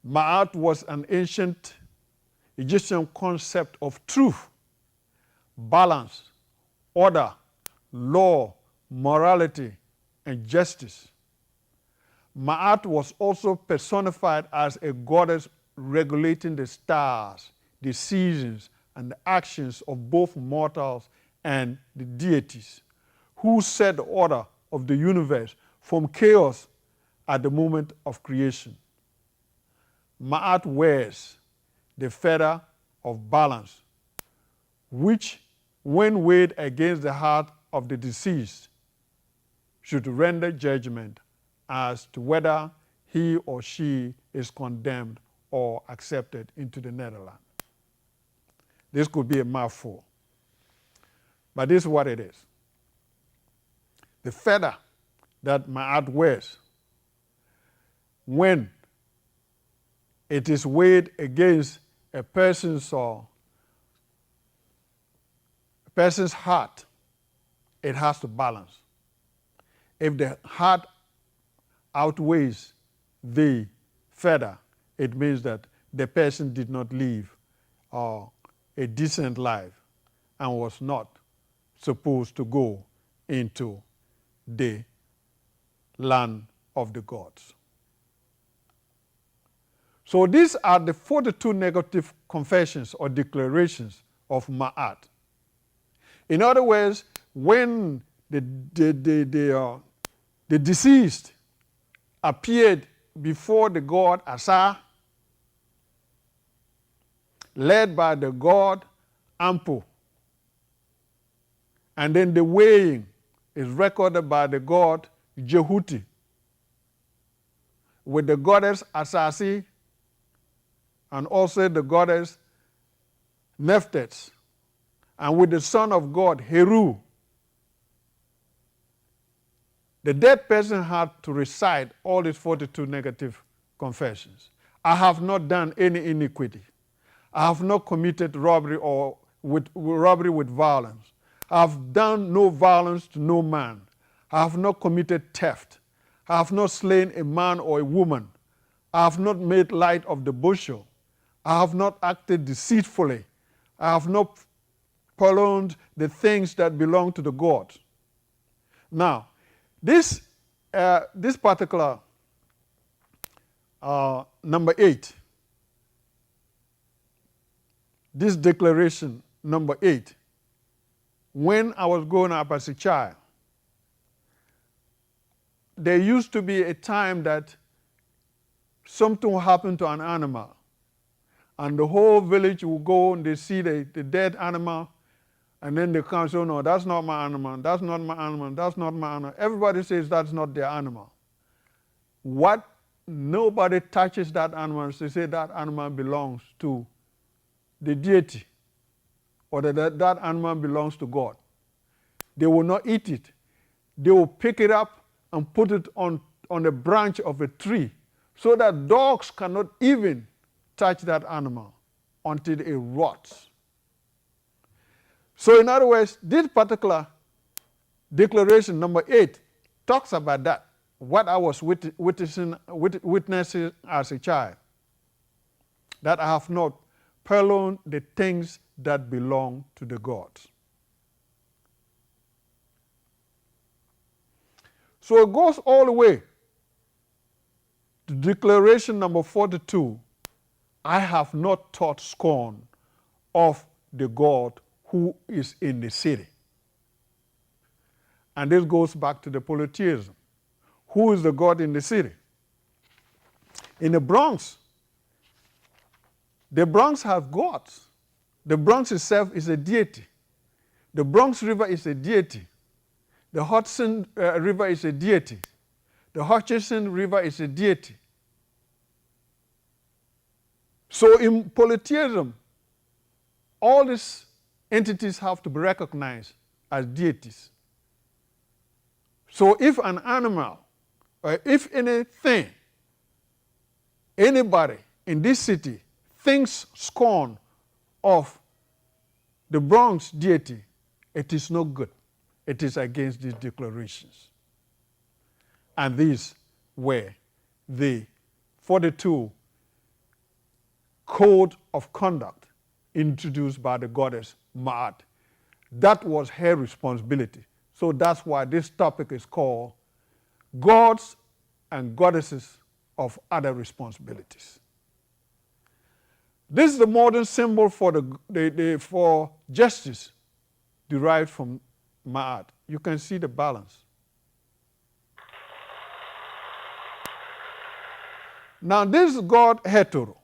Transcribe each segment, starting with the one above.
Ma'at was an ancient Egyptian concept of truth, balance, order, law, morality, and justice. Ma'at was also personified as a goddess regulating the stars, the seasons, and the actions of both mortals and the deities, who set the order of the universe from chaos at the moment of creation. Ma'at wears the feather of balance, which, when weighed against the heart of the deceased, should render judgment as to whether he or she is condemned or accepted into the Netherlands. This could be a mouthful, but this is what it is. The feather that Ma'at wears, when it is weighed against a person's heart, it has to balance. If the heart outweighs the feather, it means that the person did not live a decent life and was not supposed to go into the land of the gods. So these are the 42 negative confessions or declarations of Ma'at. In other words, when the deceased appeared before the god Asa, led by the god Ampu, and then the weighing is recorded by the god Jehuti, with the goddess Asasi, and also the goddess Nephthys, and with the son of God Heru. The dead person had to recite all these 42 negative confessions. I have not done any iniquity. I have not committed robbery or robbery with violence. I have done no violence to no man. I have not committed theft. I have not slain a man or a woman. I have not made light of the bushel. I have not acted deceitfully. I have not purloined the things that belong to the gods. Now, this particular number 8, this declaration number 8, when I was growing up as a child, there used to be a time that something happened to an animal, and the whole village will go and they see the dead animal, and then they come and say, oh, no, that's not my animal, that's not my animal, that's not my animal. Everybody says that's not their animal. What? Nobody touches that animal. They say that animal belongs to the deity, or that animal belongs to God. They will not eat it. They will pick it up and put it on a branch of a tree so that dogs cannot even touch that animal until it rots. So in other words, this particular declaration, number 8, talks about that, what I was witnessing as a child, that I have not purloined the things that belong to the gods. So it goes all the way to declaration number 42, I have not taught scorn of the God who is in the city. And this goes back to the polytheism. Who is the God in the city? In the Bronx has gods. The Bronx itself is a deity. The Bronx River is a deity. The Hudson River is a deity. The Hutchinson River is a deity. So in polytheism, all these entities have to be recognized as deities. So if an animal, or if anything, anybody in this city thinks scorn of the Bronx deity, it is no good. It is against these declarations. And these were the 42 code of conduct introduced by the goddess Ma'at. That was her responsibility. So that's why this topic is called Gods and Goddesses of Other Responsibilities. This is the modern symbol for, for justice derived from Ma'at. You can see the balance. Now this is God Hetero.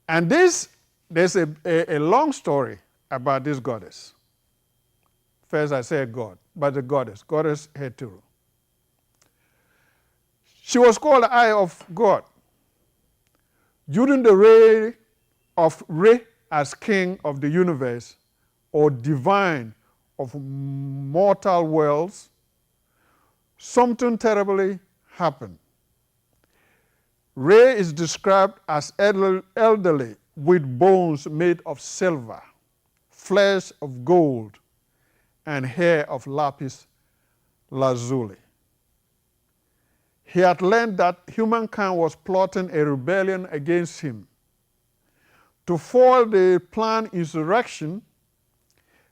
And there's a long story about this goddess. First I said God, but the goddess Hetero. She was called the Eye of God. During the reign of Re as king of the universe, or divine of mortal worlds, something terribly happened. Re is described as elderly with bones made of silver, flesh of gold, and hair of lapis lazuli. He had learned that humankind was plotting a rebellion against him. To foil the planned insurrection,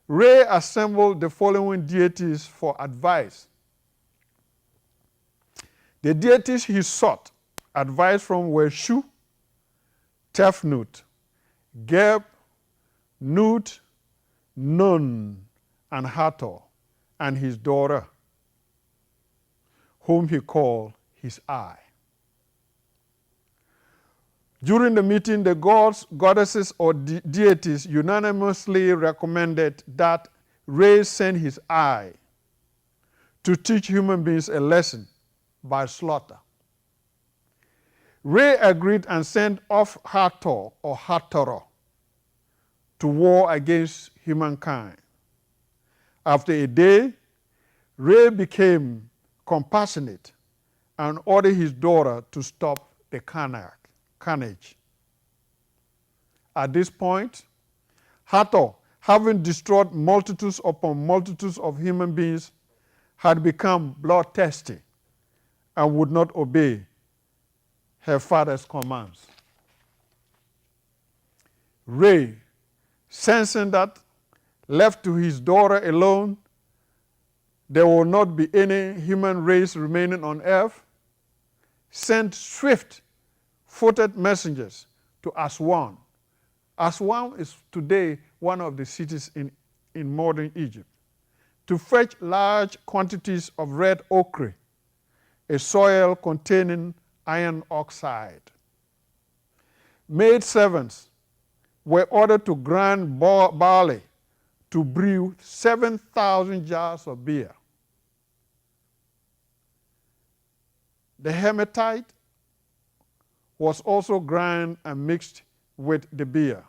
Re assembled the following deities for advice. The deities he sought advice from were Shu, Tefnut, Geb, Nut, Nun, and Hathor, and his daughter, whom he called his eye. During the meeting, the gods, goddesses, or deities unanimously recommended that Re send his eye to teach human beings a lesson by slaughter. Re agreed and sent off Hathor or Hathor to war against humankind. After a day, Re became compassionate and ordered his daughter to stop the carnage. At this point, Hathor, having destroyed multitudes upon multitudes of human beings, had become bloodthirsty and would not obey her father's commands. Re, sensing that left to his daughter alone, there will not be any human race remaining on earth, sent swift-footed messengers to Aswan. Aswan is today one of the cities in modern Egypt, to fetch large quantities of red ochre, a soil containing iron oxide. Maid servants were ordered to grind barley to brew 7,000 jars of beer. The hematite was also ground and mixed with the beer.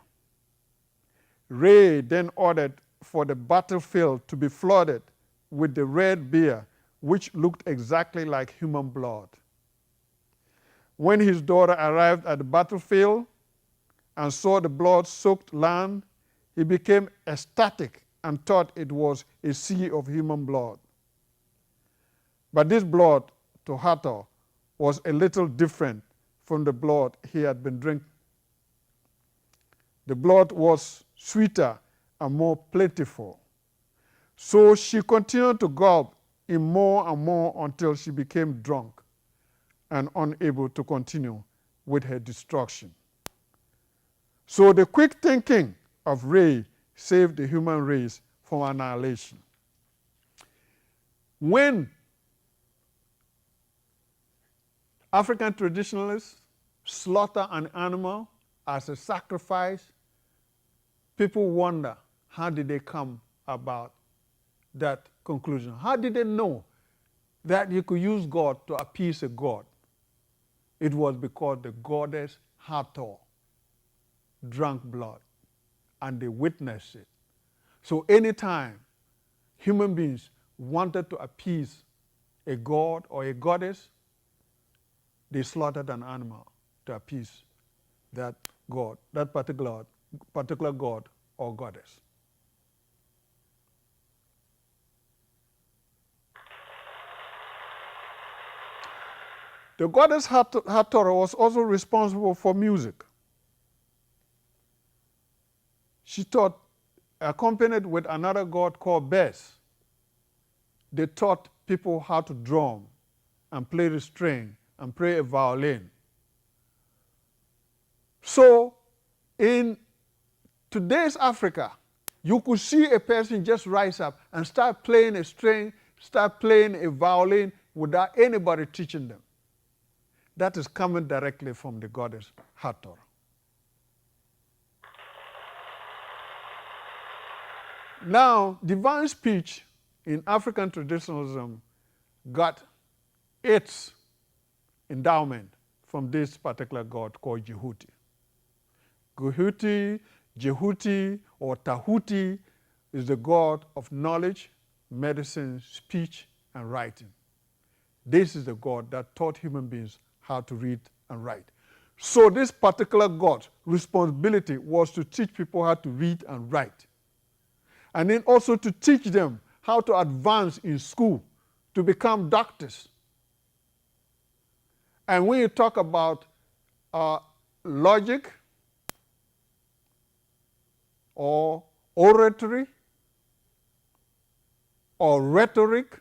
Re then ordered for the battlefield to be flooded with the red beer, which looked exactly like human blood. When his daughter arrived at the battlefield and saw the blood-soaked land, he became ecstatic and thought it was a sea of human blood. But this blood, to Hathor, was a little different from the blood he had been drinking. The blood was sweeter and more plentiful. So she continued to gulp in more and more until she became drunk and unable to continue with her destruction. So the quick thinking of Re saved the human race from annihilation. When African traditionalists slaughter an animal as a sacrifice, people wonder, how did they come about that conclusion? How did they know that you could use God to appease a god? It was because the goddess Hathor drank blood and they witnessed it. So anytime human beings wanted to appease a god or a goddess, they slaughtered an animal to appease that god, that particular god or goddess. The goddess Hathor was also responsible for music. She taught, accompanied with another god called Bes. They taught people how to drum and play the string and play a violin. So in today's Africa, you could see a person just rise up and start playing a string, start playing a violin without anybody teaching them. That is coming directly from the goddess Hathor. Now, divine speech in African traditionalism got its endowment from this particular god called Jehuti. Jehuti, or Tahuti is the god of knowledge, medicine, speech, and writing. This is the god that taught human beings how to read and write. So this particular god's responsibility was to teach people how to read and write. And then also to teach them how to advance in school, to become doctors. And when you talk about logic or oratory or rhetoric,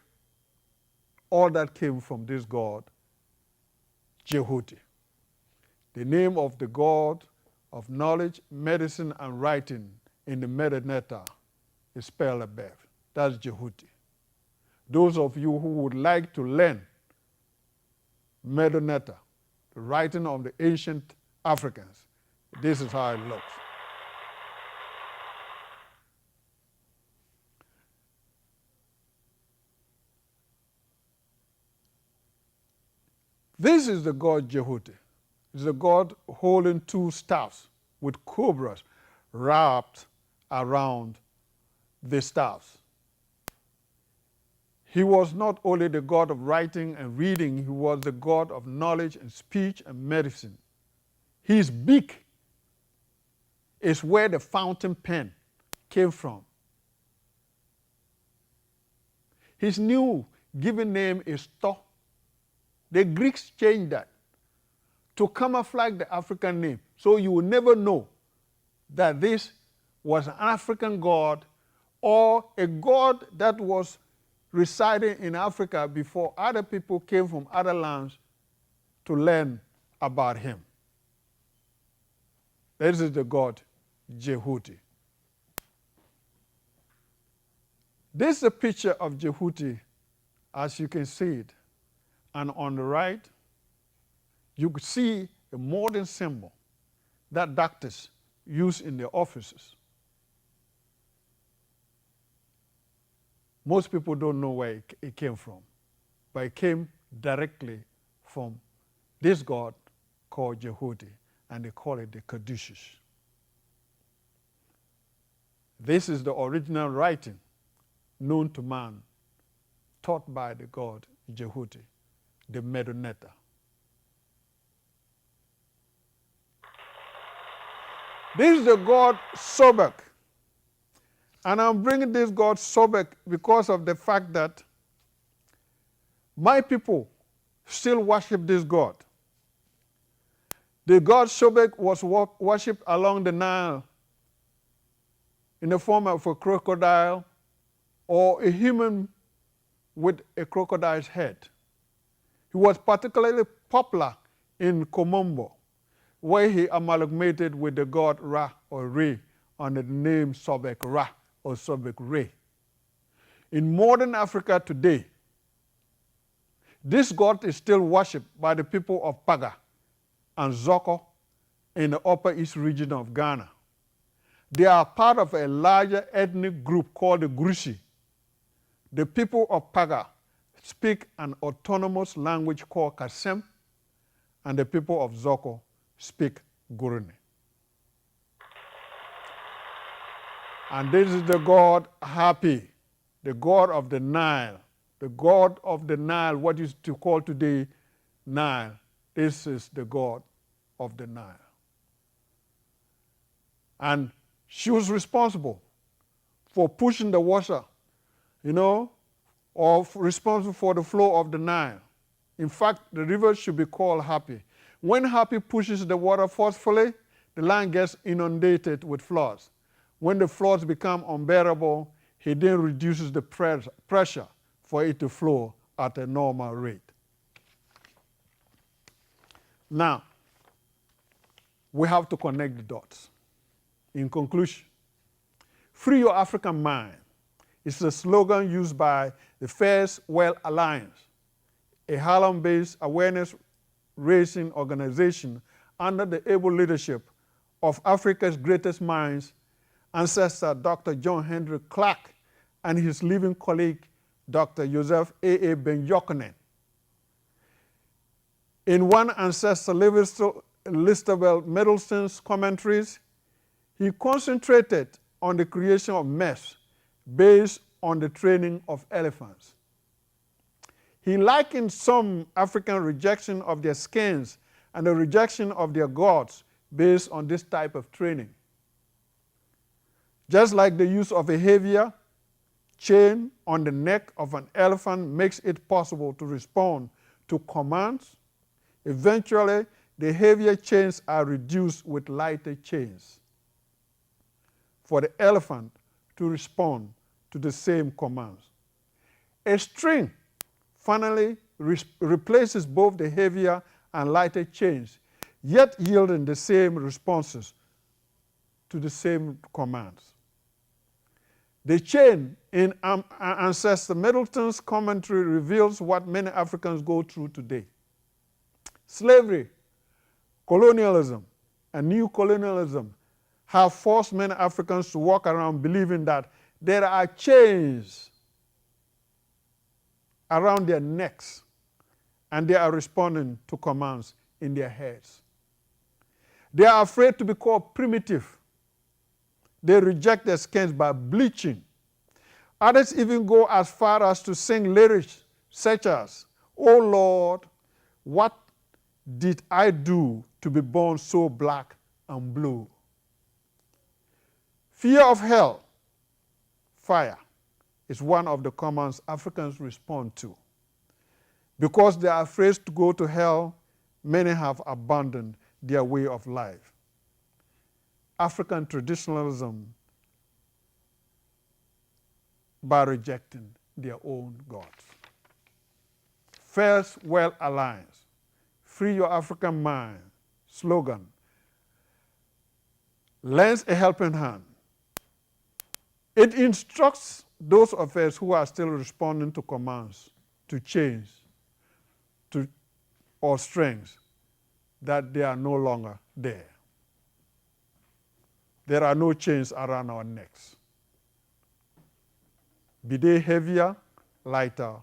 all that came from this god, Jehuti. The name of the god of knowledge, medicine, and writing in the Medeneta is spelled above. That's Jehuti. Those of you who would like to learn Medeneta, the writing of the ancient Africans, this is how it looks. This is the god Jehuti. It's the god holding two staffs with cobras wrapped around the staffs. He was not only the god of writing and reading, he was the god of knowledge and speech and medicine. His beak is where the fountain pen came from. His new given name is Thoth. The Greeks changed that to camouflage the African name, so you will never know that this was an African god or a god that was residing in Africa before other people came from other lands to learn about him. This is the god Jehuti. This is a picture of Jehuti as you can see it. And on the right, you could see a modern symbol that doctors use in their offices. Most people don't know where it came from, but it came directly from this god called Jehuti, and they call it the Caduceus. This is the original writing known to man, taught by the god Jehuti, the Meduneta. This is the god Sobek. And I'm bringing this god Sobek because of the fact that my people still worship this god. The god Sobek was worshipped along the Nile in the form of a crocodile or a human with a crocodile's head. He was particularly popular in Komombo, where he amalgamated with the god Ra or Re under the name Sobek Ra or Sobek Re. In modern Africa today, this god is still worshipped by the people of Paga and Zoko in the Upper East region of Ghana. They are part of a larger ethnic group called the Grushi. The people of Paga speak an autonomous language called Kasem, and the people of Zoko speak Guruni. And this is the god Hapi, the god of the Nile. The god of the Nile, what is to call today Nile. This is the god of the Nile. And she was responsible for pushing the water, or responsible for the flow of the Nile. In fact, the river should be called Hapi. When Hapi pushes the water forcefully, the land gets inundated with floods. When the floods become unbearable, he then reduces the pressure for it to flow at a normal rate. Now, we have to connect the dots. In conclusion, free your African mind is a slogan used by the First World Alliance, a Harlem-based awareness-raising organization under the able leadership of Africa's greatest minds, ancestor Dr. John Henry Clark and his living colleague, Dr. Joseph A.A. Ben-Jochannan. In one ancestor, Listerville Middleton's commentaries, he concentrated on the creation of myths based on the training of elephants. He likened some African rejection of their skins and the rejection of their gods based on this type of training. Just like the use of a heavier chain on the neck of an elephant makes it possible to respond to commands, eventually the heavier chains are reduced with lighter chains for the elephant to respond to the same commands. A string finally replaces both the heavier and lighter chains, yet yielding the same responses to the same commands. The chain in Ancestor Middleton's commentary reveals what many Africans go through today. Slavery, colonialism, and new colonialism have forced many Africans to walk around believing that there are chains around their necks and they are responding to commands in their heads. They are afraid to be called primitive. They reject their skins by bleaching. Others even go as far as to sing lyrics such as, "Oh Lord, what did I do to be born so black and blue?" Fear of hell, fire, is one of the commands Africans respond to. Because they are afraid to go to hell, many have abandoned their way of life. African traditionalism by rejecting their own gods. First World Alliance, free your African mind slogan lends a helping hand. It instructs those of us who are still responding to commands, to change, or strengths, that they are no longer there. There are no chains around our necks. Be they heavier, lighter,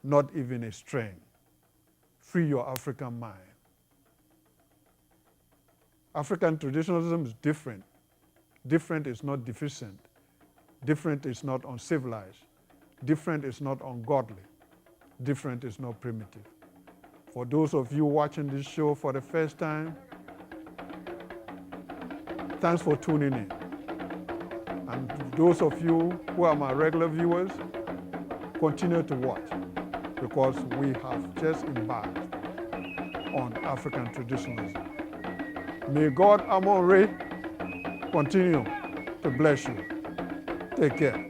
not even a string. Free your African mind. African traditionalism is different. Different is not deficient. Different is not uncivilized. Different is not ungodly. Different is not primitive. For those of you watching this show for the first time, thanks for tuning in. And those of you who are my regular viewers, continue to watch because we have just embarked on African traditionalism. May God Amon Re continue to bless you. Take care.